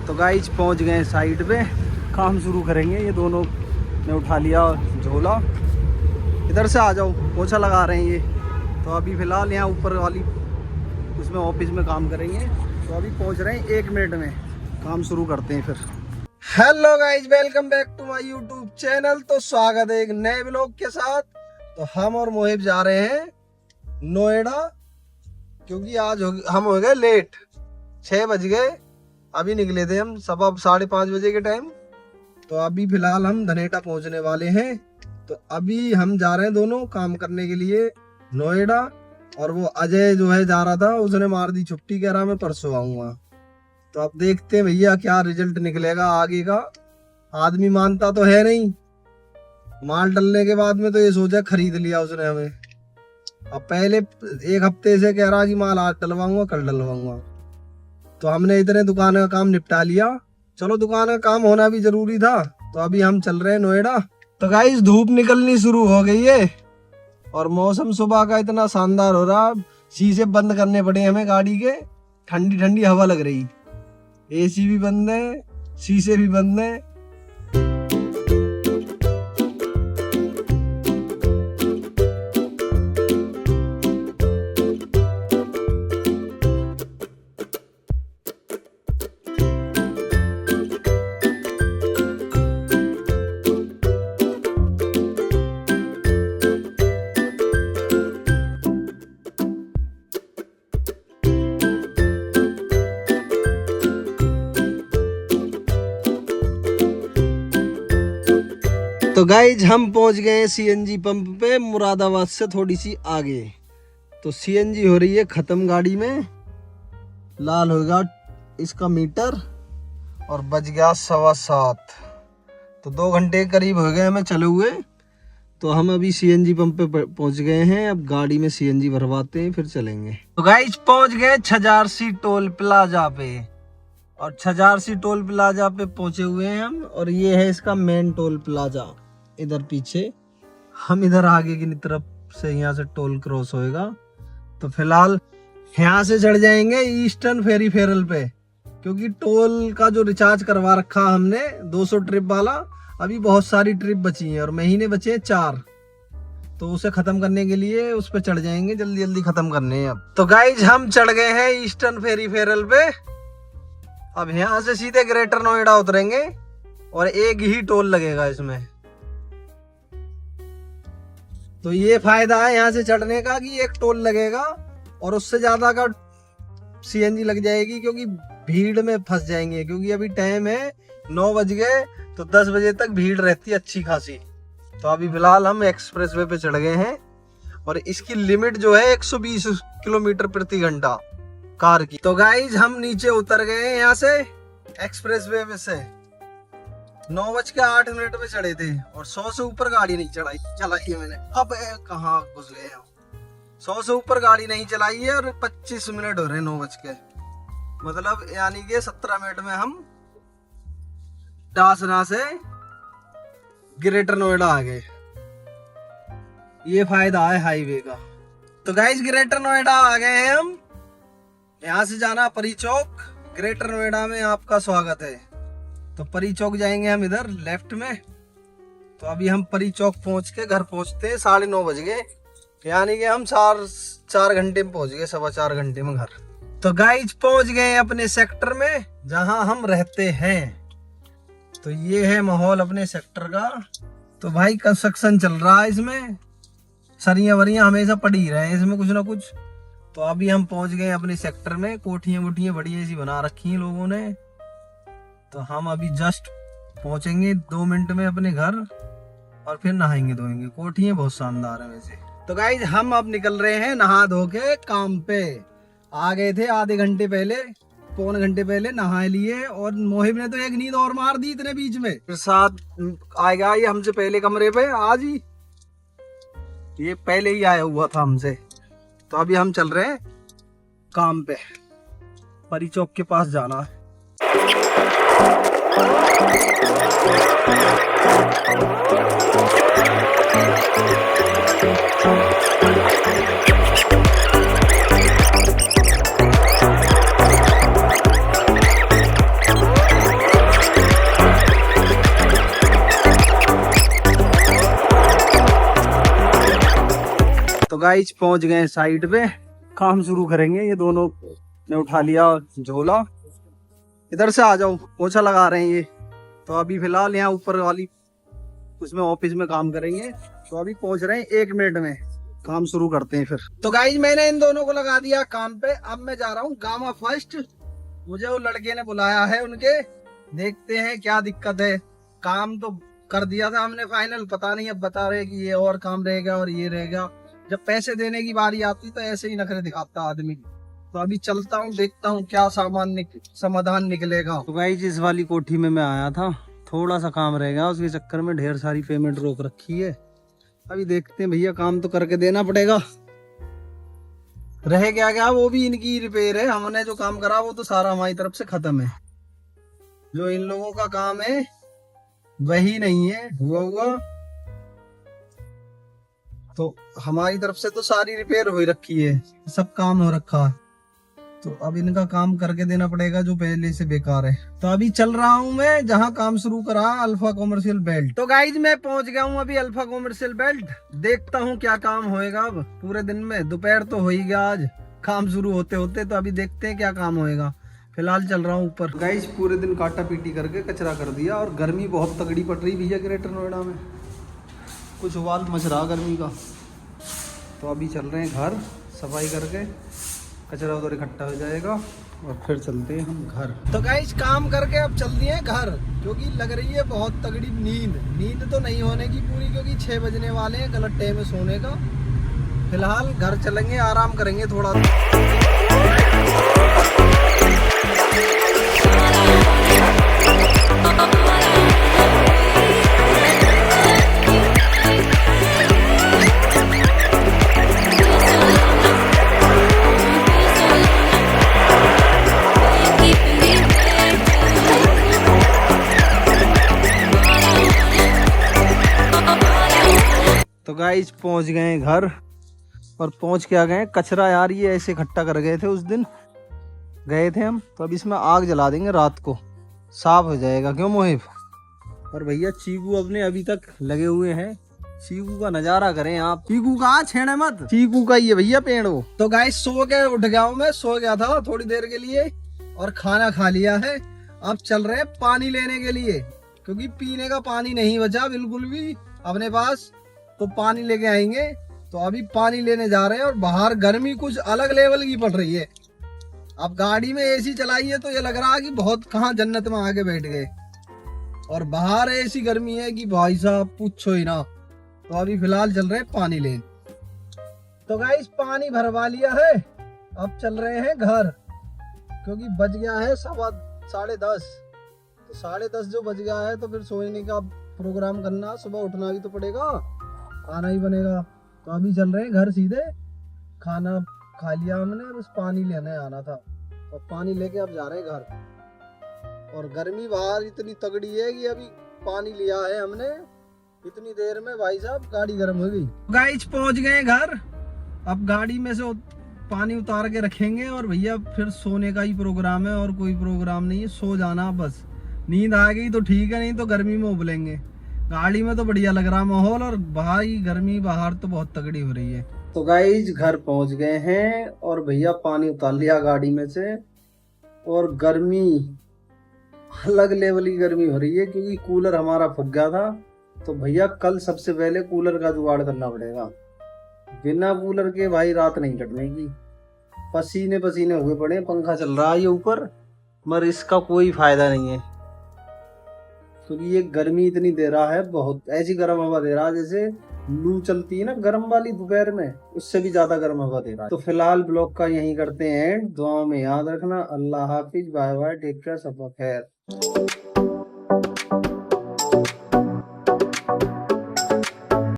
तो गाइज पहुंच गए साइड पे, काम शुरू करेंगे। ये दोनों ने उठा लिया झोला, इधर से आ जाओ, पोछा लगा रहे हैं ये। तो अभी फ़िलहाल यहाँ ऊपर वाली उसमें ऑफिस में काम करेंगे। तो अभी पहुंच रहे हैं, 1 मिनट में काम शुरू करते हैं फिर। Hello guys, welcome back to my YouTube channel. तो स्वागत है एक नए व्लॉग के साथ। तो हम और मोहिब जा रहे हैं नोएडा, क्योंकि आज हम हो गए लेट। 6 बज गए, अभी निकले थे हम 5:30 बजे के टाइम। तो अभी फिलहाल हम धनेटा पहुंचने वाले हैं। तो अभी हम जा रहे हैं दोनों काम करने के लिए नोएडा। और वो अजय जो है जा रहा था, उसने मार दी छुट्टी, कह रहा मैं परसों आऊंगा। तो अब देखते हैं भैया क्या रिजल्ट निकलेगा आगे का। आदमी मानता तो है नहीं, माल डलने के बाद में तो ये सोचा खरीद लिया उसने हमें। अब पहले 1 हफ्ते से कह रहा कि माल आज डलवाऊंगा, कल डलवाऊंगा। तो हमने इतने दुकान का काम निपटा लिया। चलो, दुकान का काम होना भी जरूरी था। तो अभी हम चल रहे हैं नोएडा। तो गाइस धूप निकलनी शुरू हो गई है और मौसम सुबह का इतना शानदार हो रहा। शीशे बंद करने पड़े हमें गाड़ी के, ठंडी ठंडी हवा लग रही। एसी भी बंद है, शीशे भी बंद है। तो गाइज हम पहुंच गए सीएनजी पंप पे, मुरादाबाद से थोड़ी सी आगे। तो सीएनजी हो रही है खत्म गाड़ी में। लाल होगा इसका मीटर और बज गया 7:15। तो 2 घंटे के करीब हो गए हमें चले हुए। तो हम अभी सीएनजी पंप पे पहुंच गए हैं। अब गाड़ी में सीएनजी भरवाते हैं, फिर चलेंगे। तो गाइज पहुंच गए छजारसी टोल प्लाजा पे। और छजारसी टोल प्लाजा पे पहुंचे हुए हैं हम। और ये है इसका मेन टोल प्लाजा, इधर पीछे। हम इधर आगे की तरफ से यहाँ से टोल क्रॉस होएगा। तो फिलहाल यहाँ से चढ़ जाएंगे ईस्टर्न फेरी फेरल पे, क्योंकि टोल का जो रिचार्ज करवा रखा हमने 200 ट्रिप वाला, अभी बहुत सारी ट्रिप बची हैं और महीने बचे हैं 4। तो उसे खत्म करने के लिए उस पे चढ़ जाएंगे, जल्दी जल्दी खत्म करने हैं अब। तो गाइज हम चढ़ गए हैं ईस्टर्न फेरी फेरल पे। अब यहाँ से सीधे ग्रेटर नोएडा उतरेंगे और एक ही टोल लगेगा इसमें। तो ये फायदा है यहाँ से चढ़ने का कि एक टोल लगेगा और उससे ज्यादा का सीएनजी लग जाएगी, क्योंकि भीड़ में फंस जाएंगे। क्योंकि अभी टाइम है 9 बज गए, तो 10 बजे तक भीड़ रहती है अच्छी खासी। तो अभी फिलहाल हम एक्सप्रेसवे पे चढ़ गए हैं और इसकी लिमिट जो है 120 किलोमीटर प्रति घंटा कार की। तो गाइज हम नीचे उतर गए हैं यहाँ से एक्सप्रेसवे में से। 9:08 में चढ़े थे और 100 से ऊपर गाड़ी नहीं चलाई मैंने। अब कहाँ घुस गए हम। 100 से ऊपर गाड़ी नहीं चलाई है और 25 मिनट हो रहे 9 बज के, मतलब यानी कि 17 मिनट में हम डासना से ग्रेटर नोएडा आ गए। ये फायदा है हाईवे का। तो गाइस ग्रेटर नोएडा आ गए हैं हम। यहाँ से जाना परी चौक। ग्रेटर नोएडा में आपका स्वागत है। तो परी चौक जाएंगे हम इधर लेफ्ट में। तो अभी हम परी चौक पहुंच के घर पहुंचते 9:30 बज गए, यानी कि हम 4 घंटे में पहुंच गए, 4.25 घंटे में घर। तो गाइज पहुंच गए अपने सेक्टर में जहां हम रहते हैं। तो ये है माहौल अपने सेक्टर का। तो भाई कंस्ट्रक्शन चल रहा है इसमें, सरियां वरियां हमेशा पड़ी ही रहे इसमें कुछ ना कुछ। तो अभी हम पहुंच गए अपने सेक्टर में। कोठियां वोठियां बढ़िया सी बना रखी हैं लोगों ने। तो हम अभी जस्ट पहुंचेंगे 2 मिनट में अपने घर और फिर नहाएंगे धोएंगे। कोठियां बहुत शानदार है वैसे। तो गाइज हम अब निकल रहे हैं नहा धो के काम पे। आ गए थे आधे घंटे पहले, 1.25 घंटे पहले नहा लिए। और मोहिब ने तो एक नींद और मार दी इतने बीच में। फिर साथ आएगा ये हमसे पहले कमरे पे आज ही, ये पहले ही आया हुआ था हमसे। तो अभी हम चल रहे हैं काम पे, परी चौक के पास जाना है। तो गाइस पहुंच गए साइड पे, काम शुरू करेंगे। ये दोनों ने उठा लिया झोला, इधर से आ जाओ, पोछा लगा रहे हैं ये। तो अभी फिलहाल यहाँ ऊपर वाली उसमें ऑफिस में काम करेंगे। तो अभी पहुंच रहे हैं, 1 मिनट में काम शुरू करते हैं फिर। तो गाइस मैंने इन दोनों को लगा दिया काम पे। अब मैं जा रहा हूँ गामा फर्स्ट। मुझे वो लड़के ने बुलाया है उनके, देखते हैं क्या दिक्कत है। काम तो कर दिया था हमने फाइनल, पता नहीं अब बता रहे कि ये और काम रहेगा और ये रहेगा। जब पैसे देने की बारी आती तो ऐसे ही नखरे दिखाता आदमी। तो अभी चलता हूँ, देखता हूँ क्या समाधान निकलेगा। तो गाइस इस वाली कोठी में मैं आया था, थोड़ा सा काम रह गया, उसके चक्कर में ढेर सारी पेमेंट रोक रखी है। अभी देखते हैं भैया, काम तो करके देना पड़ेगा। रह गया वो भी इनकी रिपेयर है। हमने जो काम करा वो तो सारा हमारी तरफ से खत्म है। जो इन लोगों का काम है वही नहीं है हुआ। तो हमारी तरफ से तो सारी रिपेयर हो रखी है, सब काम हो रखा है। तो अब इनका काम करके देना पड़ेगा जो पहले से बेकार है। तो अभी चल रहा हूँ मैं जहाँ काम शुरू करा, अल्फा कॉमर्शियल बेल्ट। तो गाइज मैं पहुंच गया हूँ अभी अल्फा कॉमर्शियल बेल्ट। देखता हूँ क्या काम होएगा अब पूरे दिन में। दोपहर तो हो ही गया आज काम शुरू होते होते। तो अभी देखते हैं क्या काम होएगा। फिलहाल चल रहा हूँ ऊपर। गाइज पूरे दिन काटा पीटी करके कचरा कर दिया, और गर्मी बहुत तगड़ी पड़ रही भैया ग्रेटर नोएडा में। कुछ उबाल मच रहा गर्मी का। तो अभी चल रहे हैं घर, सफाई करके कचरा उधर इकट्ठा हो जाएगा और फिर चलते हैं हम घर। तो गाइस काम करके अब चल दिए घर, क्योंकि लग रही है बहुत तगड़ी नींद तो नहीं होने की पूरी, क्योंकि 6 बजने वाले हैं, गलत टाइम में सोने का। फिलहाल घर चलेंगे, आराम करेंगे थोड़ा। तो गाइस पहुंच गए घर, और पहुंच के आ गए। कचरा यार ये ऐसे इकट्ठा कर गए थे, उस दिन गए थे हम। तो अब इसमें आग जला देंगे, रात को साफ हो जाएगा। क्यों मोहिब? और भैया चीकू अपने अभी तक लगे हुए हैं। चीकू का नजारा करें आप। चीकू कहाँ, छेड़े मत। चीकू का ही है भैया पेड़ वो। तो गाइस सो के उठ गया हूँ मैं, सो गया था थोड़ी देर के लिए, और खाना खा लिया है। अब चल रहे हैं पानी लेने के लिए, क्योंकि पीने का पानी नहीं बचा बिल्कुल भी अपने पास। तो पानी लेके आएंगे। तो अभी पानी लेने जा रहे हैं, और बाहर गर्मी कुछ अलग लेवल की पड़ रही है। अब गाड़ी में एसी चलाई है तो ये लग रहा है कि बहुत कहाँ जन्नत में आके बैठ गए, और बाहर ऐसी गर्मी है कि भाई साहब पूछो ही ना। तो अभी फिलहाल चल रहे हैं पानी लेने। तो गाइस पानी भरवा लिया है, अब चल रहे हैं घर, क्योंकि बज गया है 10:30। तो 10:30 जो बज गया है, तो फिर सोने का प्रोग्राम करना, सुबह उठना भी तो पड़ेगा, खाना ही बनेगा। तो अभी चल रहे हैं घर सीधे। खाना खा लिया हमने, बस पानी लेने आना था। तो पानी लेके अब जा रहे हैं घर। और गर्मी बाहर इतनी तगड़ी है कि अभी पानी लिया है हमने, इतनी देर में भाई साहब गाड़ी गर्म हो गई। गाइस पहुंच गए घर। अब गाड़ी में से पानी उतार के रखेंगे, और भैया फिर सोने का ही प्रोग्राम है, और कोई प्रोग्राम नहीं है। सो जाना बस, नींद आ गई तो ठीक है, नहीं तो गर्मी में उबलेंगे। गाड़ी में तो बढ़िया लग रहा माहौल, और भाई गर्मी बाहर तो बहुत तगड़ी हो रही है। तो गाइस घर पहुंच गए हैं, और भैया पानी उतार लिया गाड़ी में से। और गर्मी अलग लेवल की गर्मी हो रही है, क्योंकि कूलर हमारा फूक गया था। तो भैया कल सबसे पहले कूलर का जुगाड़ करना पड़ेगा। बिना कूलर के भाई रात नहीं कटने की। पसीने पसीने हुए पड़े, पंखा चल रहा है ये ऊपर, मगर इसका कोई फायदा नहीं है, क्योंकि ये गर्मी इतनी दे रहा है, बहुत ऐसी गर्म हवा दे रहा है जैसे लू चलती है ना गर्म वाली दोपहर में, उससे भी ज्यादा गर्म हवा दे रहा है। तो फिलहाल ब्लॉग का यहीं करते हैं, दुआओं में याद रखना। अल्लाह हाफिज, बाय बाय, टेक केयर, सब खैर।